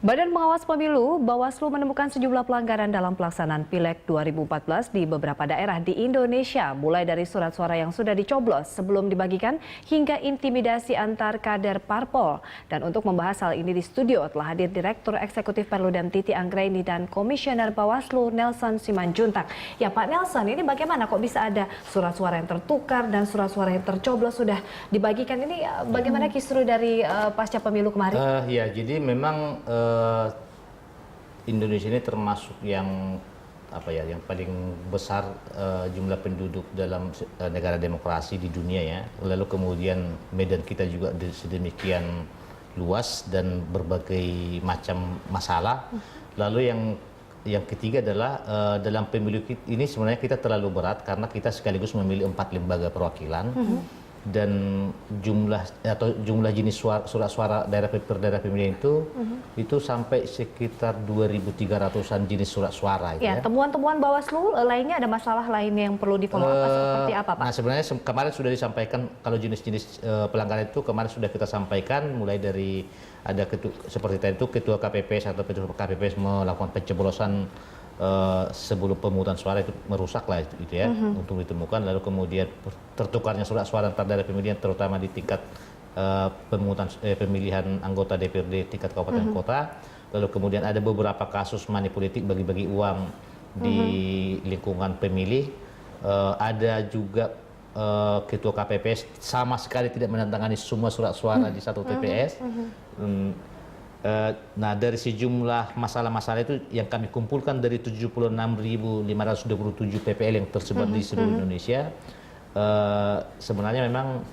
Badan Pengawas Pemilu, Bawaslu menemukan sejumlah pelanggaran dalam pelaksanaan Pileg 2014 di beberapa daerah di Indonesia, mulai dari surat suara yang sudah dicoblos sebelum dibagikan hingga intimidasi antar kader parpol. Dan untuk membahas hal ini di studio telah hadir Direktur Eksekutif Perludem Titi Anggraini dan Komisioner Bawaslu Nelson Simanjuntak. Ya Pak Nelson, ini bagaimana kok bisa ada surat suara yang tertukar dan surat suara yang tercoblos sudah dibagikan? Ini bagaimana kisru dari pasca pemilu kemarin? Ya, jadi memang Indonesia ini termasuk yang yang paling besar jumlah penduduk dalam negara demokrasi di dunia ya. Lalu kemudian medan kita juga sedemikian luas dan berbagai macam masalah. Lalu yang ketiga adalah dalam pemilu ini sebenarnya kita terlalu berat karena kita sekaligus memilih 4 lembaga perwakilan. Dan jumlah jenis surat suara daerah pemilihan itu sampai sekitar 2.300-an jenis surat suara. Ya, temuan-temuan Bawaslu lainnya ada masalah lain yang perlu di-follow up seperti apa, Pak? Nah, sebenarnya kemarin sudah disampaikan kalau jenis-jenis pelanggaran itu kemarin sudah kita sampaikan, mulai dari ada seperti tadi itu ketua KPPS atau ketua KPPS melakukan pencoblosan sebelum pemungutan suara itu merusak lah itu ya untuk ditemukan. Lalu kemudian tertukarnya surat suara antar daerah pemilihan terutama di tingkat pemilihan anggota DPRD tingkat kabupaten kota. Lalu kemudian ada beberapa kasus manipolitik bagi-bagi uang di lingkungan pemilih. Ada juga ketua KPPS sama sekali tidak menandatangani semua surat suara di satu TPS. Nah, dari sejumlah masalah-masalah itu yang kami kumpulkan dari 76.527 PPL yang tersebar di seluruh Indonesia, sebenarnya memang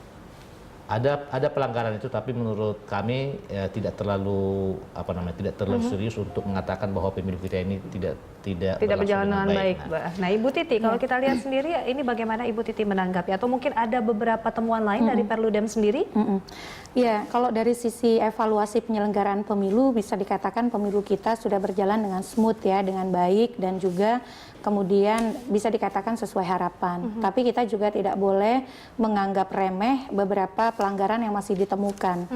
ada pelanggaran itu, tapi menurut kami tidak terlalu serius untuk mengatakan bahwa pemilu kita ini tidak berjalan dengan baik. Nah, Nah, Ibu Titi, kalau kita lihat sendiri ini bagaimana Ibu Titi menanggapi, atau mungkin ada beberapa temuan lain dari Perludem sendiri? Ya, kalau dari sisi evaluasi penyelenggaraan pemilu bisa dikatakan pemilu kita sudah berjalan dengan smooth ya, dengan baik, dan juga kemudian bisa dikatakan sesuai harapan. Tapi kita juga tidak boleh menganggap remeh beberapa pelanggaran yang masih ditemukan.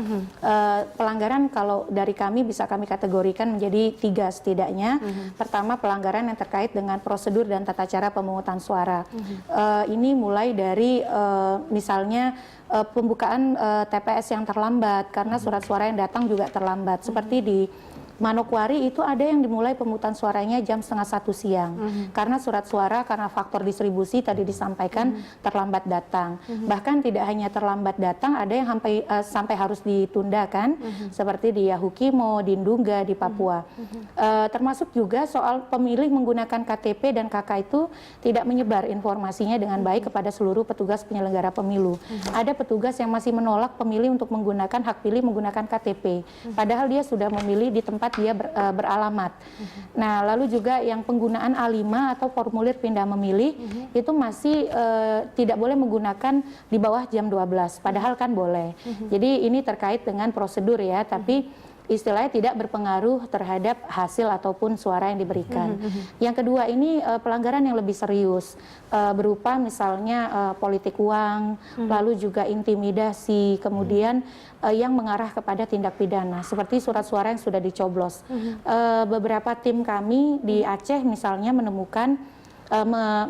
Pelanggaran kalau dari kami bisa kami kategorikan menjadi 3 setidaknya. Pertama, pelanggaran yang terkait dengan prosedur dan tata cara pemungutan suara. Ini mulai dari misalnya pembukaan TPS yang terlambat karena surat suara yang datang juga terlambat. Seperti di Manokwari itu ada yang dimulai pemungutan suaranya jam 12:30 siang karena surat suara karena faktor distribusi tadi disampaikan terlambat datang. Bahkan tidak hanya terlambat datang, ada yang sampai harus ditunda kan, seperti di Yahukimo, di Ndungga, di Papua. Termasuk juga soal pemilih menggunakan KTP dan KK itu tidak menyebar informasinya dengan baik kepada seluruh petugas penyelenggara pemilu. Ada petugas yang masih menolak pemilih untuk menggunakan hak pilih menggunakan KTP, padahal dia sudah memilih di tempat dia beralamat. Nah, lalu juga yang penggunaan A5 atau formulir pindah memilih itu masih tidak boleh menggunakan di bawah jam 12, padahal kan boleh. Jadi ini terkait dengan prosedur ya, tapi istilahnya tidak berpengaruh terhadap hasil ataupun suara yang diberikan. Yang kedua ini pelanggaran yang lebih serius, berupa misalnya politik uang, lalu juga intimidasi, kemudian yang mengarah kepada tindak pidana, seperti surat suara yang sudah dicoblos. Beberapa tim kami di Aceh misalnya menemukan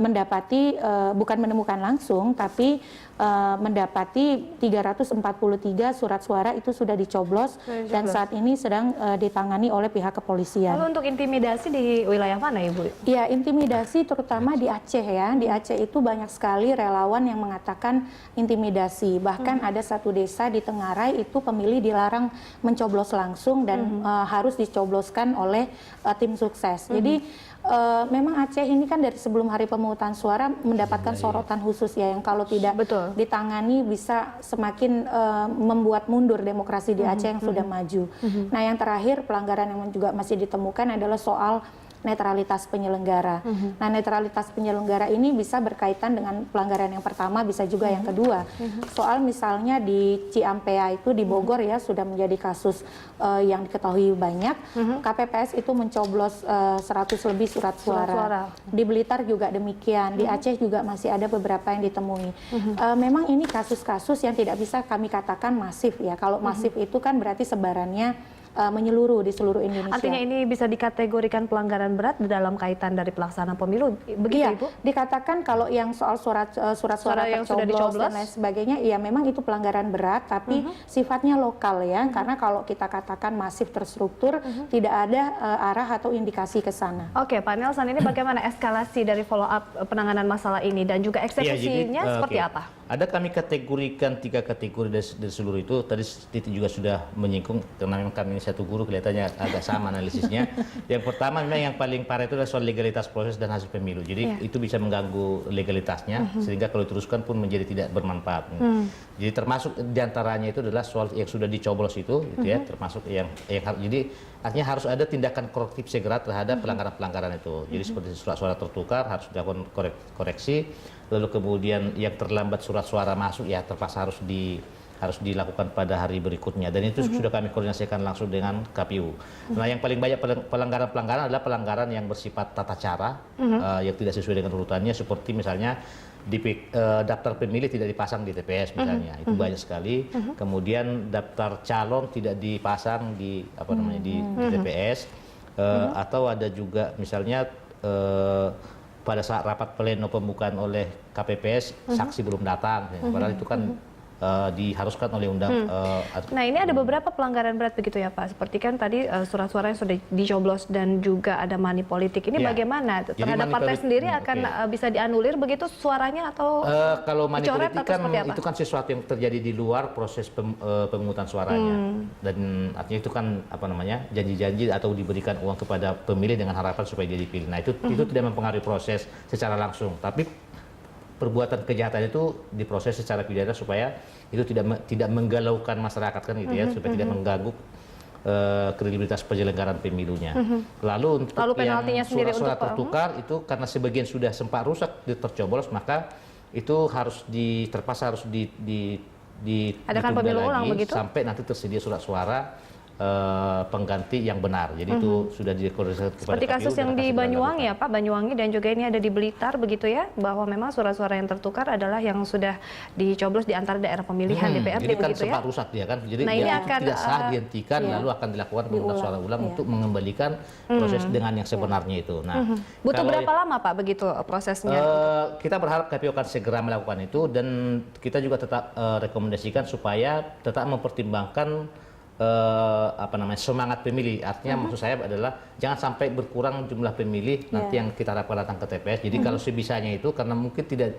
mendapati bukan menemukan langsung, tapi mendapati 343 surat suara itu sudah dicoblos dan saat ini sedang ditangani oleh pihak kepolisian. Lalu untuk intimidasi di wilayah mana, Ibu? Ya, intimidasi terutama di Aceh ya. Di Aceh itu banyak sekali relawan yang mengatakan intimidasi. Bahkan ada satu desa di Tengarai itu pemilih dilarang mencoblos langsung dan harus dicobloskan oleh tim sukses. Jadi memang Aceh ini kan dari sebelum hari pemungutan suara mendapatkan sorotan khusus ya, yang kalau tidak ditangani bisa semakin membuat mundur demokrasi di Aceh yang sudah maju. Nah, yang terakhir pelanggaran yang juga masih ditemukan adalah soal netralitas penyelenggara. Nah, netralitas penyelenggara ini bisa berkaitan dengan pelanggaran yang pertama, bisa juga yang kedua. Soal misalnya di Ciampea itu di Bogor ya sudah menjadi kasus yang diketahui banyak. KPPS itu mencoblos 100 lebih surat suara. Di Blitar juga demikian. Di Aceh juga masih ada beberapa yang ditemui. Memang ini kasus-kasus yang tidak bisa kami katakan masif ya. Kalau masif itu kan berarti sebarannya menyeluruh di seluruh Indonesia. Artinya ini bisa dikategorikan pelanggaran berat dalam kaitan dari pelaksanaan pemilu, begitu Iya, Ibu? dikatakan kalau yang soal surat suara yang sudah tercoblos dicoblos dan lain sebagainya, ya memang itu pelanggaran berat, tapi sifatnya lokal ya, karena kalau kita katakan masif terstruktur, tidak ada arah atau indikasi ke sana. Oke, Pak Nelson, ini bagaimana eskalasi dari follow up penanganan masalah ini dan juga eksekusinya seperti oke. apa? Ada kami kategorikan 3 kategori dari seluruh itu. Tadi Titi juga sudah menyinggung, karena memang kami ini satu guru kelihatannya agak sama analisisnya. Yang pertama memang yang paling parah itu adalah soal legalitas proses dan hasil pemilu. Jadi itu bisa mengganggu legalitasnya, sehingga kalau diteruskan pun menjadi tidak bermanfaat. Jadi termasuk diantaranya itu adalah soal yang sudah dicoblos itu ya, termasuk yang jadi artinya harus ada tindakan korektif segera terhadap pelanggaran-pelanggaran itu. Jadi seperti surat suara tertukar harus dilakukan koreksi, lalu kemudian yang terlambat surat suara masuk ya terpaksa harus dilakukan pada hari berikutnya, dan itu sudah kami koordinasikan langsung dengan KPU. Nah, yang paling banyak pelanggaran-pelanggaran adalah pelanggaran yang bersifat tata cara yang tidak sesuai dengan urutannya, seperti misalnya daftar pemilih tidak dipasang di TPS misalnya, itu banyak sekali. Kemudian daftar calon tidak dipasang di di TPS, atau ada juga misalnya pada saat rapat pleno pembukaan oleh KPPS saksi belum datang, padahal itu kan diharuskan oleh undang. Nah, ini ada beberapa pelanggaran berat begitu ya Pak. Seperti kan tadi surat suara yang sudah dicoblos dan juga ada money politik. Ini bagaimana terhadap partai sendiri akan bisa dianulir begitu suaranya atau kalau money dicoret politik atau kan seperti apa? itu kan sesuatu yang terjadi di luar proses pemungutan suaranya, dan artinya itu kan janji-janji atau diberikan uang kepada pemilih dengan harapan supaya dia dipilih. Nah, itu tidak mempengaruhi proses secara langsung, tapi perbuatan kejahatan itu diproses secara pidana supaya itu tidak menggalaukan masyarakat kan gitu ya, supaya tidak mengganggu kredibilitas penyelenggaraan pemilunya. Lalu untuk penaltinya yang sendiri surat-surat untuk tertukar itu karena sebagian sudah sempat rusak tercoblos, maka itu terpaksa harus adakan ditunda pemilu ulang lagi begitu? sampai nanti tersedia surat suara pengganti yang benar. Jadi itu sudah dikoordinasikan kepada seperti KPU kasus yang dan di akan segera Banyuwangi ya dilakukan. Pak, Banyuwangi dan juga ini ada di Blitar begitu ya, bahwa memang surat-suara yang tertukar adalah yang sudah dicoblos di antara daerah pemilihan DPRD jadi kan begitu ya. sempat rusak dia kan, jadi Nah, ini dia akan, tidak sah dihentikan, lalu akan dilakukan pemungutan suara ulang untuk mengembalikan proses dengan yang sebenarnya itu. Nah, Butuh kalau berapa lama Pak begitu prosesnya? kita berharap KPU akan segera melakukan itu, dan kita juga tetap rekomendasikan supaya tetap mempertimbangkan semangat pemilih. Artinya maksud saya adalah jangan sampai berkurang jumlah pemilih nanti yang kita harapkan datang ke TPS. Jadi kalau sebisanya itu, karena mungkin tidak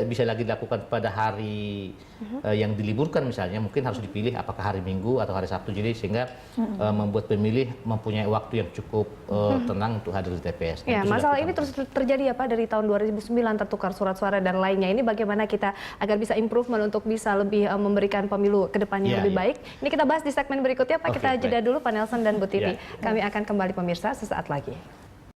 bisa lagi dilakukan pada hari yang diliburkan misalnya, mungkin harus dipilih apakah hari Minggu atau hari Sabtu, jadi sehingga membuat pemilih mempunyai waktu yang cukup tenang untuk hadir di TPS. Ya, masalah ini terus terjadi ya Pak dari tahun 2009, tertukar surat suara dan lainnya. Ini bagaimana kita agar bisa improvement untuk bisa lebih memberikan pemilu ke depannya lebih baik. Ini kita bahas di segmen berikutnya Pak. Kita jeda dulu Pak Nelson dan Bu Titi. Kami akan kembali pemirsa sesaat lagi.